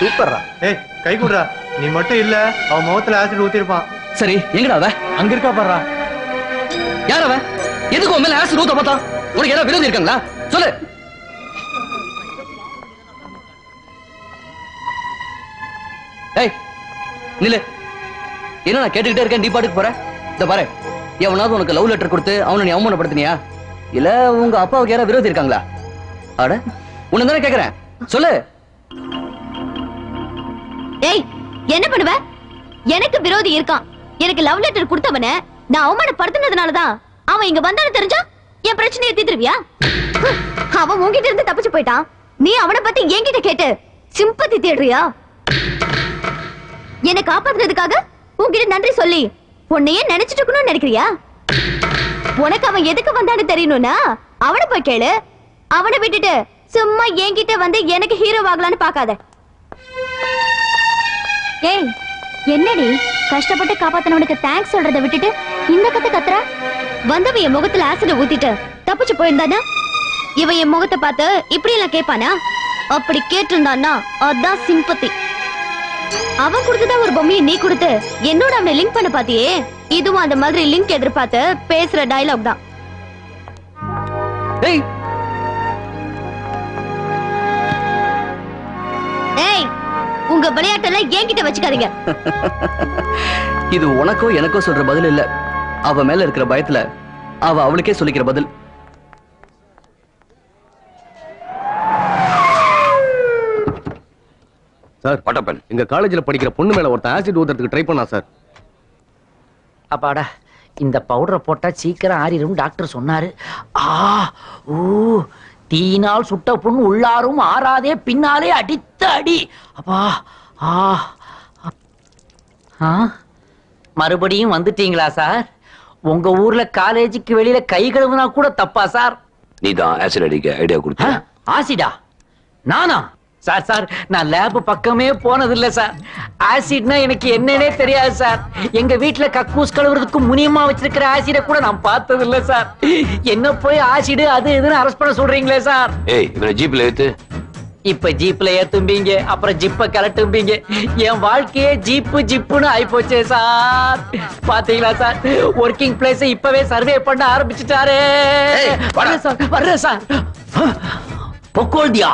சூப்பர்ரா. ஏய் கை குடுறா. நீ மட்டும் இல்ல அவன் முகத்துல ஆசிட் ஊத்திருப்பான். சரி எங்கடா அவ? அங்க இருக்கா பாருடா. யார் அவ? எதுக்கு உன் மேல ஆசிட் ஊத்த பார்த்தா? உனக்கு ஏதாவது விரோதி இருக்காங்களா? சொல்லு. ஏய் நில்லு. என்ன நான் கேட்டுக்கிட்டே இருக்கேன், நீ பாட்டுக்கு போற? இந்த பாரு, எவனாவது உனக்கு லவ் லெட்டர் கொடுத்து அவனை நீ அவமானப்படுத்தினியா? இல்ல உங்க அப்பாவுக்கு யாராவது விரோதி இருக்காங்களா? அட உன்னை தானே கேக்குறேன், சொல்லு. ஏய் என்ன பண்ணுவ? எனக்கு விரோதி இருக்கான். எனக்கு லவ் லெட்டர் கொடுத்தவன நான் அவமானப்படுத்தினதுனாலதான் அவன் இங்க வந்தானு தெரிஞ்சா என் பிரச்சனையை தீர்த்துருவியா? அவன் உன்கிட்ட இருந்து தப்பிச்சு போயிட்டான். நீ அவனை பத்தி என்கிட்ட கேட்டு சிம்பத்தி தேடுறியா? என்னை காப்பாத்துறதுக்காக உன்கிட்ட நன்றி சொல்லி உன்னையே நினைச்சிட்டு இருக்கணும்னு நினைக்கிறியா? உனக்கு அவன் எதுக்கு வந்தான்னு தெரியணும்னா அவனை போய் கேளு. அவனை விட்டுட்டு சும்மா என்கிட்ட வந்து எனக்கு ஹீரோ ஆகலான்னு பாக்காத. ஏய் என்னடி கஷ்டப்பட்டு காப்பாத்தனவனுக்கு தேங்க்ஸ் சொல்றதை விட்டுட்டு இந்த கத்துற? வந்தவன் என் முகத்துல ஆசிட ஊத்திட்டு தப்பிச்சு போயிருந்தானா இவன் என் முகத்தை பார்த்து இப்படி எல்லாம் கேட்பானா? அப்படி கேட்டிருந்தான்னா அதான் சிம்பத்தி. அவன் கொடுத்துதான் ஒரு பொம்மையை நீ கொடுத்து என்னோட அவனை லிங்க் பண்ண பாத்தியே, இதுவும் அந்த மாதிரி லிங்க் எதிர்பார்த்து பேசுற டயலாக் தான். ஏய் உங்க விளையாட்டெல்லாம் என்கிட்ட வச்சுக்காதீங்க. இது உனக்கோ எனக்கோ சொல்ற பதில் இல்ல, அவ மேல இருக்கிற பயத்துல அவ அவளுக்கே சொல்லிக்கிற பதில். சார் பட்டப்பன், எங்க காலேஜ்ல படிக்கிற பொண்ணு மேல ஒருத்தன் ஆசிட் ஊத்துறதுக்கு ட்ரை பண்ணா சார். அப்பாடா, இந்த பவுடரை போட்டா சீக்கிரம் ஆறிடும் டாக்டர் சொன்னாரு. ஆ ஊ தீனால் சுட்ட புண்ணு உள்ளாரும் ஆறாதே பின்னாலே அடித்த அடி. அப்பா ஆ ஆ மறுபடியும் வந்துட்டீங்களா சார்? உங்க ஊர்ல காலேஜுக்கு வெளியில கை கழுவுனா கூட தப்பா சார்? நீதான் ஆசிட் அடிக்க ஐடியா கொடுத்த. ஆசிடா? நானா? சார் சார் நான் லேப் பக்கமே போனதில்லை சார். ஆசிட்னா எனக்கு என்னன்னே தெரியாது சார். எங்க வீட்டுல கக்கூஸ் கழுவுறதுக்கு முனியமா வச்சிருக்கிற ஆசிட கூட நான் பார்த்தது இல்ல சார். என்ன போய் ஆசிடு அது இதுன்னு அரெஸ்ட் பண்ண சொல்றீங்களே சார்? ஏய் இவனை ஜீப்ல ஏத்து. இப்ப ஜீப்ல ஏத்தும்பீங்க, அப்புறம் ஜிப்ப கலட்டும்பீங்க. என் வாழ்க்கையே ஜீப்பு ஜிப்புன்னு ஆயிப்போச்சே சார். பாத்தீங்களா சார், ஒர்க்கிங் பிளேஸ் இப்பவே சர்வே பண்ண ஆரம்பிச்சுட்டாரு. வர்றேன் சார். பொக்கோல்தியா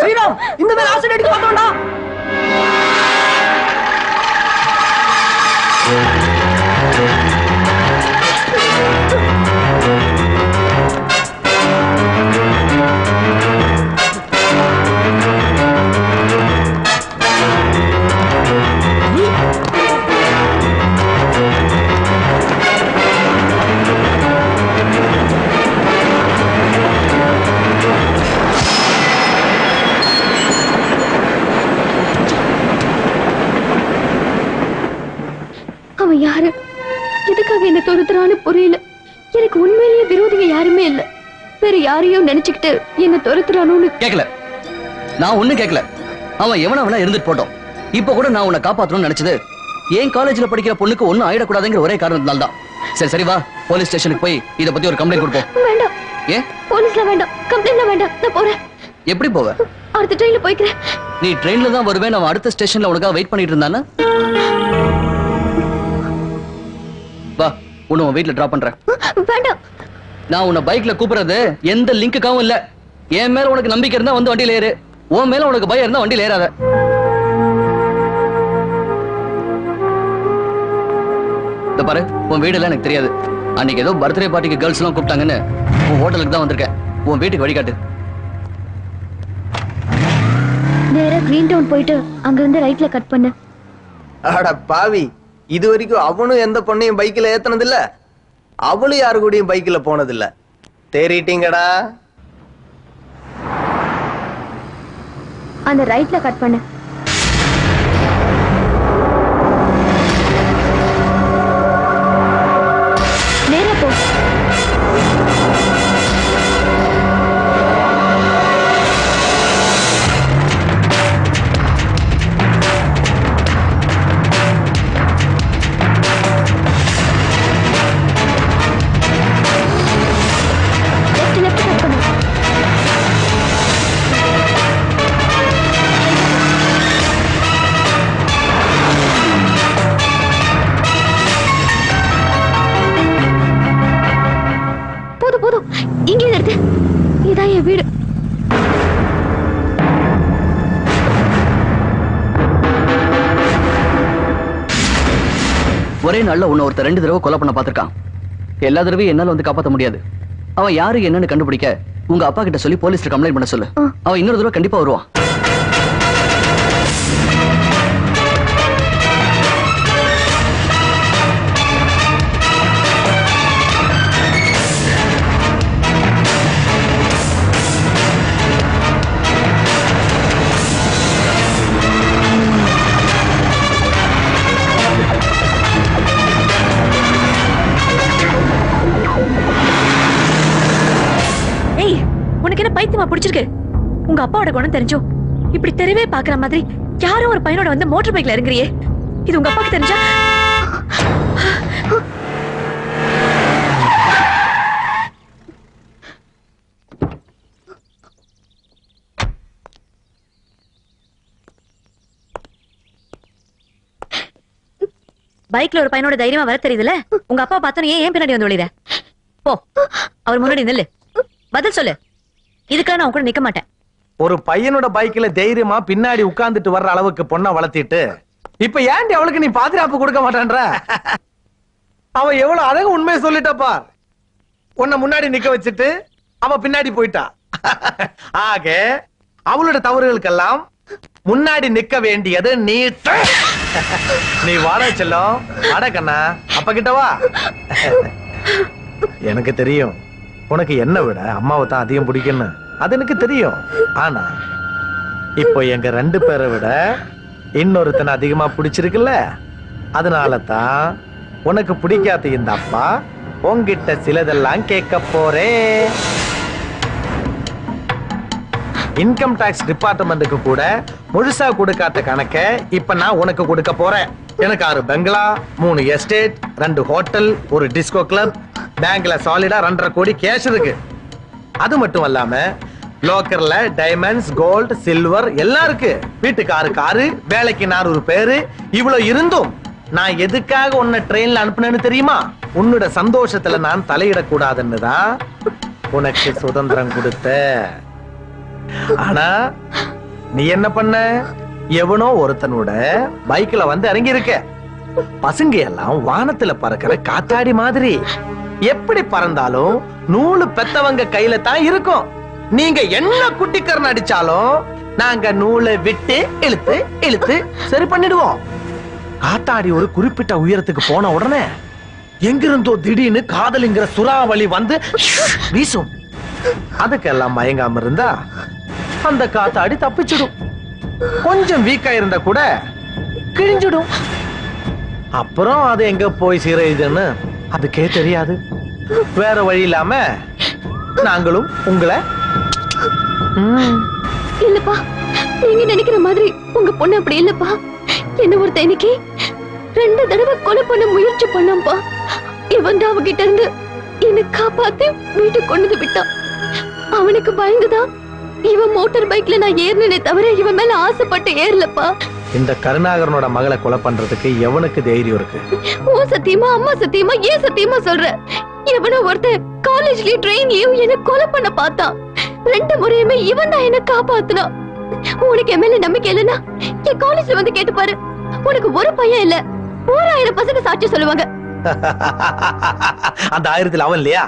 ஸ்ரீராம், இந்த மேல ஆசிட் அடிக்க மாட்டோம்டா. அவன் யாரு, எதுக்காக என்ன துரத்துறான்னு புரியல. எனக்கு உண்மையிலேயே விரோதிங்க யாருமே இல்ல. வேற யாரையும் நினைச்சுக்கிட்டு என்ன துரத்துறானு கேட்கல. நான் ஒண்ணும் கேட்கல. அவன் எவனா வேணா இருந்துட்டு போட்டோம். இப்ப கூட நான் உன்னை காப்பாற்றணும்னு நினைச்சது ஏன் காலேஜ்ல படிக்கிற பொண்ணுக்கு ஒண்ணும் ஆயிடக்கூடாதுங்கிற ஒரே காரணத்தினால தான். சரி சரி வா, போலீஸ் ஸ்டேஷனுக்கு போய் இத பத்தி ஒரு கம்ப்ளைண்ட் கொடுப்போம். வேண்டாம். ஏன் போலீஸ்ல வேண்டாம், கம்ப்ளைண்ட்ல வேண்டாம். நான் போறேன். எப்படி போவ? அடுத்த ட்ரெயின்ல போய்க்கிறேன். நீ ட்ரெயின்ல தான் வருவேன். அவன் அடுத்த ஸ்டேஷன்ல உனக்காக வெயிட் பண்ணிட்டு இருந்தானா? வா, உன்னை உன் வீட்டுல டிராப் பண்றேன். வேண்டாம். நான் உன்னை பைக்ல கூப்பிடுறது எந்த லிங்க்குக்காகவும் இல்ல. என் மேல உனக்கு நம்பிக்கை இருந்தா வந்து வண்டியில ஏறு. உன் மேல உனக்கு பயம் இருந்தா வண்டியில ஏறாத. இந்த பாரு, உன் வீடெல்லாம் எனக்கு தெரியாது. அன்னைக்கு ஏதோ பர்த்டே பார்ட்டிக்கு கேர்ள்ஸ் எல்லாம் கூப்பிட்டாங்கன்னு உன் ஹோட்டலுக்கு தான் வந்திருக்கேன். உன் வீட்டுக்கு வழிகாட்டு. நேரா கிரீன் டவுன் போயிட்டு அங்க இருந்து ரைட்ல கட் பண்ணு. அட பாவி, இது வரைக்கும் அவனும் எந்த பொண்ணையும் பைக்ல ஏத்துனது இல்ல, அவளும் யாரு கூடயும் பைக்ல போனது இல்ல. தேறிட்டீங்கடா. அந்த ரைட்ல கட் பண்ணு. நேரா போ. லெஃப்ட் கட் பண்ணு. போதும் இங்கே இருக்கு. இதான் என் வீடு. ஒரே நாள்ல உன்னை ஒருத்தர் 2 தடவை கொலை பண்ண பார்த்திருக்கான். எல்லா தடவையும் என்னால வந்து காப்பாற்ற முடியாது. அவன் யாரு என்னன்னு கண்டுபிடிக்க உங்க அப்பா கிட்ட சொல்லி போலீஸ்ல கம்ப்ளைண்ட் பண்ண சொல்லு. அவன் இன்னொரு தடவை கண்டிப்பா வருவான். உனக்கு என்ன பைத்தியமா பிடிச்சிருக்கு? உங்க அப்பாவோட குணம் தெரிஞ்சோ இப்படி தெரியவே பாக்குற மாதிரி யாரும் ஒரு பையனோட வந்து மோட்டார் பைக்ல இறங்குறியே, இது உங்க அப்பாக்கு தெரிஞ்சா? பைக்ல ஒரு பையனோட தைரியமா வர தெரியுதுல, உங்க அப்பா பார்த்தோன்னு ஏன் பின்னாடி வந்து ஒளிர? போ, அவர் முன்னாடி நில்லு, பதில் சொல்லு. இதுக்காக நான் கூட நிக்க மாட்டேன். ஒரு பையனோட பைக்ல தைரியமா பின்னாடி உட்கார்ந்துட்டு வர்ற அளவுக்கு பொண்ணை வளர்த்திட்டு இப்ப ஏன்டி அவளுக்கு நீ பாதுகாப்பு கொடுக்க மாட்டான்ற? அவ எவ்வளவு அழகு உண்மையை சொல்லிட்டப்பா. உன்னை முன்னாடி நிக்க வச்சுட்டு அவ பின்னாடி போயிட்டா. ஆக அவளோட தவறுகளுக்கெல்லாம் முன்னாடி நிக்க வேண்டியது நீ. நீ வாடா செல்லம், வாடா கண்ணா, அப்ப கிட்ட வா. எனக்கு தெரியும் உனக்கு என்ன விட அம்மாவை தான் அதிகம் பிடிக்கும்னு, அது எனக்கு தெரியும். ஆனா இப்போ எங்க 2 பேரை விட இன்னொருத்தனை அதிகமா பிடிச்சிருக்குல்ல, அதனால தான் உனக்கு பிடிக்காத இந்த அப்பா உன்கிட்ட சிலதெல்லாம் கேட்க போறேன். இன்கம் டாக்ஸ் டிபார்ட்மெண்ட்டுக்கு கூட முழுசா கொடுக்காத கணக்க இப்ப நான் உனக்கு கொடுக்க போறேன். எனக்கு 6 பெங்களா, 3 எஸ்டேட், 2 ஹோட்டல், ஒரு டிஸ்கோ கிளப், பேங்க்ல சாலிடா 2.5 கோடி கேஷ் இருக்கு. அது மட்டும் இல்லாம லோக்கர்ல டைமண்ட்ஸ், கோல்ட், சில்வர் எல்லாம் இருக்கு. வீட்டுக்கு 6 காரு, வேலைக்கு 400 பேரு. இவ்வளவு இருந்தும் நான் எதுக்காக உன்னை ட்ரெயின்ல அனுப்புனேன்னு தெரியுமா? உன்னோட சந்தோஷத்துல நான் தலையிடக்கூடாதுன்னு தான் உனக்கு சுதந்திரம் கொடுத்த. ஆனா நீ என்ன பண்ண? எவனோ ஒருத்தனோட பைக்ல வந்து இறங்கி இருக்க. பசங்க எல்லாம் வானத்துல பறக்கிற காத்தாடி மாதிரி எப்படி பறந்தாலும் நூலு பெத்தவங்க கையில தான் இருக்கும். நீங்க என்ன குட்டிக்கரண் அடிச்சாலும் நாங்க நூலை விட்டு இழுத்து இழுத்து சரி பண்ணிடுவோம். காத்தாடி ஒரு குறிப்பிட்ட உயரத்துக்கு போன உடனே எங்கிருந்தோ திடீர்னு காதலிங்கிற சுறாவளி வந்து வீசும். அதுக்கெல்லாம் மயங்காம இருந்தா அந்த காத்தாடி தப்பிச்சிடும். கொஞ்சம் வீக்கா இருந்தா கூட கிழிஞ்சிடும். அப்புறம் அது எங்க போய் சீரழிதுன்னு அதுக்கே தெரியாது. வேற வழி இல்லாம நாங்களும் உங்களை. இல்லப்பா, நீங்க நினைக்கிற மாதிரி உங்க பொண்ணு அப்படி இல்லப்பா. என்ன ஒருத்த இன்னைக்கு 2 தடவை கொலை பண்ண முயற்சி பண்ணாம்பா. இவன் தான் அவகிட்ட இருந்து என்ன காப்பாத்தி வீட்டுக்கு கொண்டு விட்டான். அவனுக்கு பயந்துதான் இவன் மோட்டார் பைக்ல நான் ஏறினே தவிர இவன் மேல ஆசைப்பட்டு ஏறலப்பா. இந்த கருணாகரனோட மகளை கொலை பண்றதுக்கு எவனுக்கு தைரியம் இருக்கு? ஓ சத்தியமா, அம்மா சத்தியமா, ஏன் சத்தியமா சொல்ற? எவனோ ஒருத்தன் காலேஜ்லயும் ட்ரெயின்லயும் என்ன கொலை பண்ண பார்த்தான். 2 முறையுமே இவன் தான் என்ன காப்பாத்துனான். உனக்கு என் மேல நம்பிக்கை இல்லைன்னா என் காலேஜ்ல வந்து கேட்டு பாரு. உனக்கு ஒரு பையன் இல்ல, 1000 பசங்க சாட்சி சொல்லுவாங்க. அந்த 1000 அவன் இல்லையா?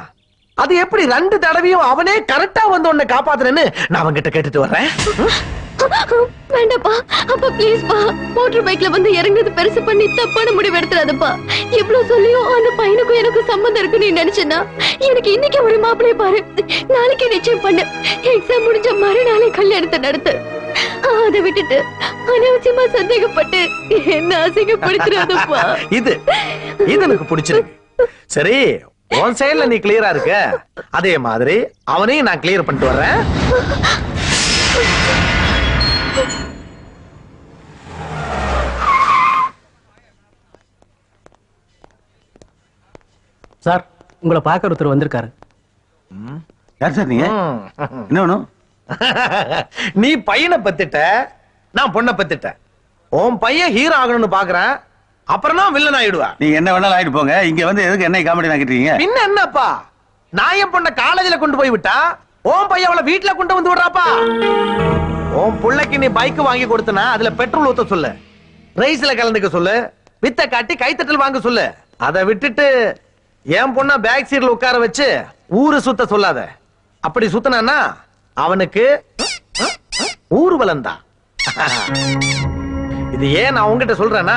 அது எப்படி 2 தடவையும் அவனே கரெக்டா வந்து உன்னை காப்பாத்துறேன்னு நான் அவன்கிட்ட கேட்டுட்டு வர்றேன். வேண்டாப்பா, அப்பா ப்ளீஸ் பா. மோட்டார் பைக்ல வந்து இறங்குறது பெருசு பண்ணி தப்பான முடிவு எடுத்துறாதப்பா. இவ்வளவு சொல்லியும் அந்த பையனுக்கும் எனக்கு சம்பந்தம் இருக்குன்னு நீ நினைச்சேன்னா எனக்கு இன்னைக்கு ஒரு மாப்பிளைய பாரு, நாளைக்கே நிச்சயம் பண்ணு, எக்ஸாம் முடிஞ்ச மறுநாளே கல்யாணத்தை நடத்து. அதை விட்டுட்டு அனாவசியமா சந்தேகப்பட்டு என்ன அசிங்கப்படுத்துறாதப்பா. இது எனக்கு பிடிச்சிருக்கு. சரி, உன் சைடுல நீ கிளியரா இருக்க, அதே மாதிரி அவனையும் நான் கிளியர் பண்ணிட்டு வர்றேன். சார், உங்களை பார்க்க ஒருத்தர் வந்திருக்காரு. யார் சார் நீங்க? என்ன வேணும்? நீ பையனை பத்திட்ட, நான் பொண்ணை பத்திட்டேன். உன் பையன் ஹீரோ ஆகணும்னு பாக்குறேன், அப்புறம் தான் வில்லன் ஆயிடுவா. நீங்க என்ன வேணாலும் ஆயிட்டு போங்க. இங்க வந்து எதுக்கு என்ன காமெடி நாக்கிட்டீங்க? பின்ன என்னப்பா, நான் என் பொண்ணை காலேஜ்ல கொண்டு போய் விட்டா உன் பையன் அவளை வீட்டுல கொண்டு வந்து விடுறாப்பா. உன் பிள்ளைக்கு நீ பைக் வாங்கி கொடுத்தனா அதுல பெட்ரோல் ஊத்த சொல்லு, ரைஸ்ல கலந்துக்க சொல்லு, வித்த காட்டி கைத்தட்டல் வாங்க சொல்லு. அதை விட்டுட்டு என் பொண்ண பேக் சீட்ல உட்கார வச்சு ஊரு சுத்த சொல்லாத. அப்படி சுத்தனா அவனுக்கு ஊர்வலம் தான். இது ஏன் நான் உங்ககிட்ட சொல்றேன்னா,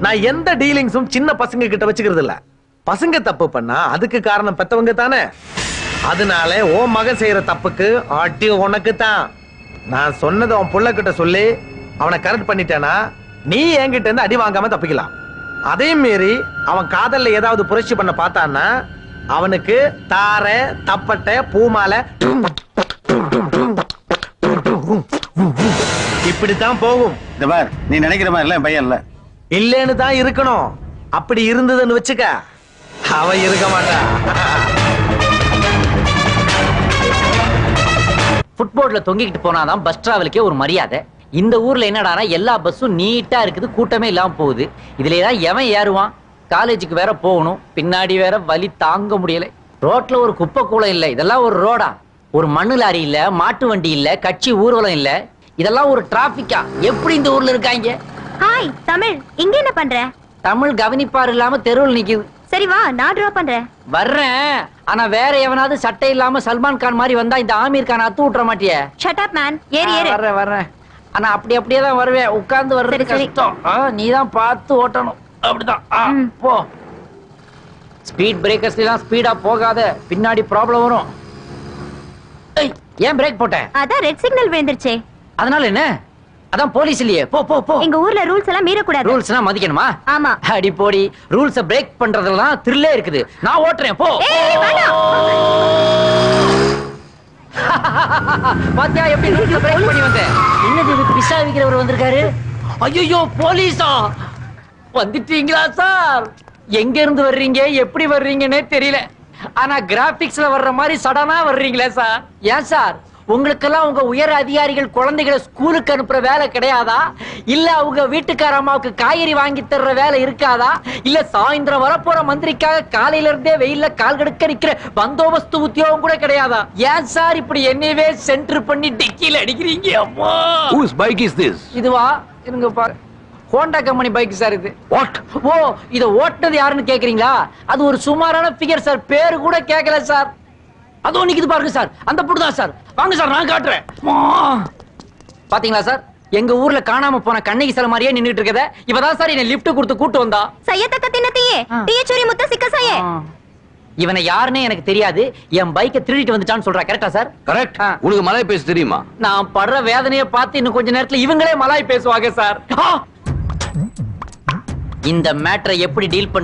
நான் எந்த டீலிங்ஸும் சின்ன பசங்க கிட்ட வச்சுக்கிறது இல்ல. பசங்க தப்பு பண்ணா அதுக்கு காரணம் பெத்தவங்க தானே. அதனால ஓ மகன் செய்யற தப்புக்கு அடி உனக்கு தான். நான் சொன்னதை அவன் புள்ள கிட்ட சொல்லி அவனை கரெக்ட் பண்ணிட்டேனா நீ என்கிட்ட இருந்து அடி வாங்காம தப்பிக்கலாம். அதே மீறி அவன் காதல்ல ஏதாவது புரட்சி பண்ண பார்த்தான்னா அவனுக்கு தாரை, தப்பட்டை, பூமாலை இப்படித்தான் போகும். இந்த பார், நீ நினைக்கிற மாதிரி இல்ல பையன் இல்ல. இல்லன்னு தான் இருக்கணும். அப்படி இருந்ததுன்னு வச்சுக்க, அவன் இருக்க மாட்டான். ஃபுட்போர்ட்ல தொங்கிக்கிட்டு போனாதான் பஸ் டிராவலுக்கே ஒரு மரியாதை. இந்த ஊர்ல என்னடானா எல்லா பஸ்ஸும் நீட்டா இருக்குது, கூட்டமே இல்லாம போகுது. இதுல ஏதாவது எவன் ஏறுவான்? காலேஜுக்கு வேற போகணும், பின்னாடி வேற வலி தாங்க முடியல. ரோட்ல ஒரு குப்பை கூலம் இல்ல, இதெல்லாம் ஒரு ரோடா? ஒரு மண்ணு லாரி இல்ல, மாட்டு வண்டி இல்ல, கட்சி ஊர்வலம் இல்ல, இதெல்லாம் ஒரு டிராபிக்கா? எப்படி இந்த ஊர்ல இருக்காங்க? ஹாய் தமிழ், இங்க என்ன பண்ற? தமிழ் கவனிப்பாரு இல்லாம தெருவில் நிக்குது. சரி வா, நான் டிராப் பண்றேன். வர்றேன், ஆனா வேற எவனாவது சட்டை இல்லாம சல்மான் கான் மாதிரி வந்தா இந்த ஆமீர் கான் அத்து விட்டுற மாட்டியே? ஷட் அப் மேன், ஏறு ஏறு. வர்றேன். ஆனா அப்படியே தான் வருவேன், உட்கார்ந்து வர்றது கஷ்டம். நீதான் பார்த்து ஓட்டணும். அப்படிதான் போ. ஸ்பீட் பிரேக்கர்ஸ்ல எல்லாம் ஸ்பீடா போகாத, பின்னாடி ப்ராப்ளம் வரும். ஏன் பிரேக் போட்டேன்? அதான் ரெட் சிக்னல் விழுந்துருச்சே. அதனால என்ன? அதான் போலீஸ் இல்லையே. போ போ போ. எங்க ஊர்ல ரூல்ஸ் எல்லாம் மீற கூடாது. ரூல்ஸ்னா மதிக்கணுமா? ஆமா. அடி போடி, ரூல்ஸ பிரேக் பண்றதுல தான் த்ரில்லே இருக்குது. நான் ஓட்றேன், போ. பாத்தியா எப்படி ரூல்ஸ பிரேக் பண்ணி வந்தேன்? என்னது இது, பிஸா விக்கிறவர் வந்திருக்காரு? ஐயோ, போலீஸா? வந்துட்டீங்களா சார்? எங்க இருந்து வர்றீங்க, எப்படி வர்றீங்கன்னே தெரியல. ஆனா கிராபிக்ஸ்ல வர்ற மாதிரி சடனா வர்றீங்களே சார். ஏன் சார், உங்களுக்கெல்லாம் உங்க உயர் அதிகாரிகள் குழந்தைகளை ஸ்கூலுக்கு அனுப்புற வேலை கிடையாதா? இல்ல அவங்க வீட்டுக்கார அம்மாவுக்கு காய்கறி வாங்கி தர்ற வேலை இருக்காதா? இல்ல சாயந்தரம் வரப்போற மந்திரிக்காக காலையில இருந்தே வெயில்ல கால் கடுக்க நிக்கிற பந்தோபஸ்து உத்தியோகம் கூட கிடையாதா? ஏன் சார் இப்படி என்னவே சென்டர் பண்ணி டிக்கில அடிக்கிறீங்க? அம்மா, Whose bike is this? இதுவா? இருங்க பாரு, ஹோண்டா கம்பெனி பைக் சார் இது. வாட்? ஓ, இத ஓட்டுனது யாருன்னு கேக்குறீங்களா? அது ஒரு சுமாரான ஃபிகர் சார், பேரு கூட கேட்கல சார். அதோ நிக்குது பாருங்க சார், அந்த பொண்ணு தான் சார். வாங்க சார், நான் காட்டுறேன். பாத்தீங்களா சார், எங்க ஊர்ல காணாம போன கண்ணகி சிலை மாதிரியே நின்னுட்டு இருக்கத இவதான் சார் என்ன லிஃப்ட் கொடுத்து கூட்டு வந்தா. சையத்தக்க தின்னத்தையே டீச்சரி முத்த சிக்க சையே. இவனை யாருன்னே எனக்கு தெரியாது, என் பைக்கை திருடிட்டு வந்துட்டான்னு சொல்றா. கரெக்டா சார்? கரெக்ட். உனக்கு மலாய் பேச தெரியுமா? நான் படுற வேதனையை பார்த்து இன்னும் கொஞ்ச நேரத்துல இவங்களே மலாய் பேசுவாங்க சார். இந்த மேட்டரை எப்படி டீல் பண்ற